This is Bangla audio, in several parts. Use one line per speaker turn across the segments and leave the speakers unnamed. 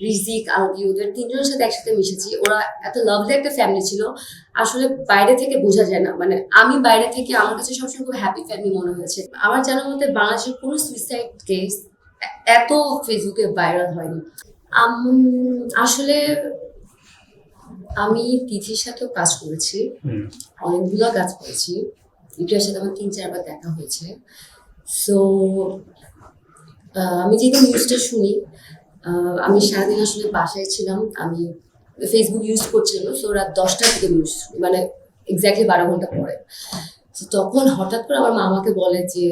রিজিক, আলবি ওদের তিনজনের সাথে একসাথে মিশেছি। ওরা এত লাভলি একটা ফ্যামিলি ছিল, আসলে বাইরে থেকে বোঝা যায় না। মানে আমি বাইরে থেকে আমার কাছে সবসময় খুব হ্যাপি ফ্যামিলি মনে হয়েছে। আমার জানার মতে বাংলাদেশের কোনো সুইসাইড কেস এত ফেসবুকে ভাইরাল হয়নি। আসলে আমি তিথির সাথেও কাজ করেছি, অনেকগুলো কাজ করেছি। ইকরার সাথে আমার ৩-৪ বার দেখা হয়েছে। সো আমি যেহেতু নিউজটা শুনি, আমি সারাদিন আসলে বাসায় ছিলাম, আমি ফেসবুক ইউজ করছিলাম। সো রাত 10টার দিকে নিউজ, মানে এক্স্যাক্টলি 12 ঘন্টা পরে। তো তখন হঠাৎ করে আমার মা আমাকে বলে যে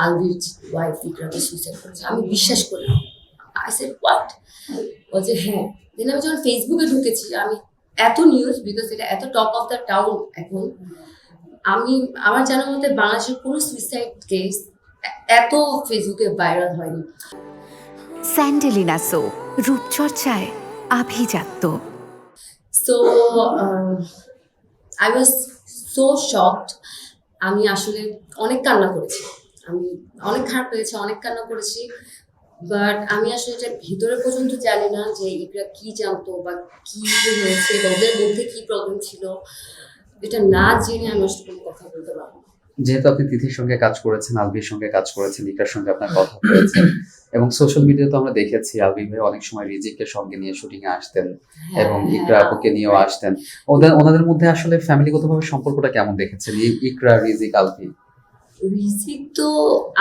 আলভির ওয়াইফ ইকরাকে সুইসাইড করেছে। আমি বিশ্বাস করি না। I said what? বলছে হ্যাঁ। দেন আমি যখন ফেসবুকে ঢুকেছি, আমি এত নিউজ, বিকজ এটা এত টপ অফ দ্য টাউন এখন। আমি আমার জানার মতে বাংলাদেশের কোনো সুইসাইড কেস এত ফেসবুকে ভাইরাল হয়নি।
স্যান্ডেলিনা সো, রূপচর্চায় আভিজাত্য।
So I was so shocked. আমি আসলে অনেক কান্না করেছি, আমি অনেক খারাপ লেগেছে, অনেক কান্না করেছি। বাট আমি আসলে এটা ভিতরে পর্যন্ত জানি না যে ইকরা কি জানতো বা কি হয়েছে বা ওদের মধ্যে কি প্রবলেম ছিল। এটা না জেনে আমি আসলে কোনো কথা বলতে পারবো না।
যেহেতু আপনি তিথির সঙ্গে কাজ করেছেন, আলবির সঙ্গে কাজ করেছেন, ইকরার সঙ্গে আপনার কথা হয়েছে এবং সোশ্যাল মিডিয়াতে আমরা দেখেছি আলবি ভাই অনেক সময় রিজিককে সঙ্গে নিয়ে শুটিং এ আসতেন এবং ইকরা আপুকে নিয়েও আসতেন। ওনাদের মধ্যে আসলে ফ্যামিলিগতভাবে সম্পর্কটা কেমন দেখেছেন? ইকরা, রিজিক, আলবি।
রিজিক তো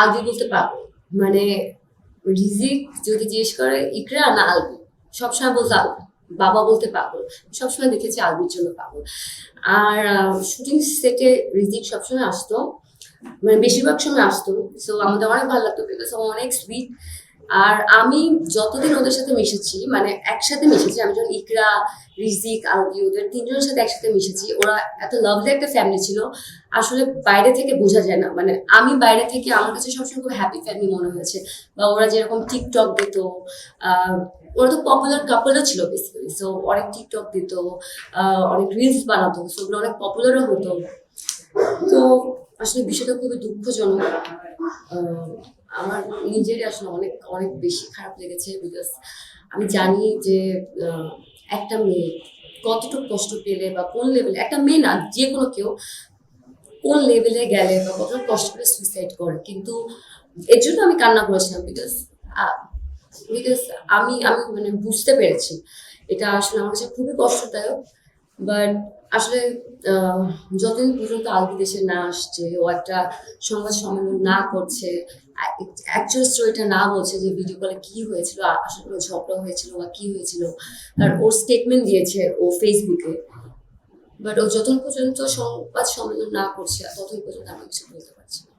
আলবি বলতে পারবো, মানে রিজিক যদি জিজ্ঞেস করে ইকরা না আলবি, সবসময় বলতো আলবি। বাবা বলতে পাগল, সবসময় দেখেছি আলবির জন্য পাগল। আর শুটিং সেটে রিজিক সবসময় আসতো, মানে বেশিরভাগ সময় আসতো। সো আমাদের অনেক ভালো লাগতো, বিকজ ও অনেক সুইট। আর আমি যতদিন ওদের সাথে মিশেছি, মানে একসাথে মিশেছি, আমি যখন ইকরা, রিজিক, আলবি ওদের তিনজনের সাথে একসাথে মিশেছি, ওরা এত লাভলি একটা ফ্যামিলি ছিল, আসলে বাইরে থেকে বোঝা যায় না। মানে আমি বাইরে থেকে আমার কাছে সবসময় খুব হ্যাপি ফ্যামিলি মনে হয়েছে। বা ওরা যেরকম টিকটক দিত, ওরা তো পপুলার কাপলও ছিল বেসিক্যালি। সো অনেক টিকটক দিত, অনেক রিলস বানাতো, সো ওগুলো অনেক পপুলারও হতো। তো আসলে বিষয়টা খুবই দুঃখজনক। আমার নিজেরই আসলে অনেক অনেক বেশি খারাপ লেগেছে, বিকজ আমি জানি যে একটা মেয়ে কতটুকু কষ্ট পেলে বা কোন লেভেলে, একটা মেয়ে না যে কোনো কেউ কোন লেভেলে গেলে বা কতটুকু কষ্ট করে সুইসাইড করে। কিন্তু এর জন্য আমি কান্না করেছিলাম, বিকজ বিকজ আমি আমি মানে বুঝতে পেরেছি এটা আসলে আমার কাছে খুবই কষ্টদায়ক। বাট আসলে যতদিন পর্যন্ত আলবি দেশে না আসছে, ও একটা সংবাদ সম্মেলন না করছে, অ্যাকচুয়াল স্টোরিটা না বলছে যে ভিডিও কলে কি হয়েছিল, আসলে ঝগড়া হয়েছিল বা কি হয়েছিল, কারণ ওর স্টেটমেন্ট দিয়েছে ও ফেসবুকে। বাট ও যতক্ষণ পর্যন্ত সংবাদ সম্মেলন না করছে ততক্ষণ পর্যন্ত আমি কিছু বলতে পারছি না।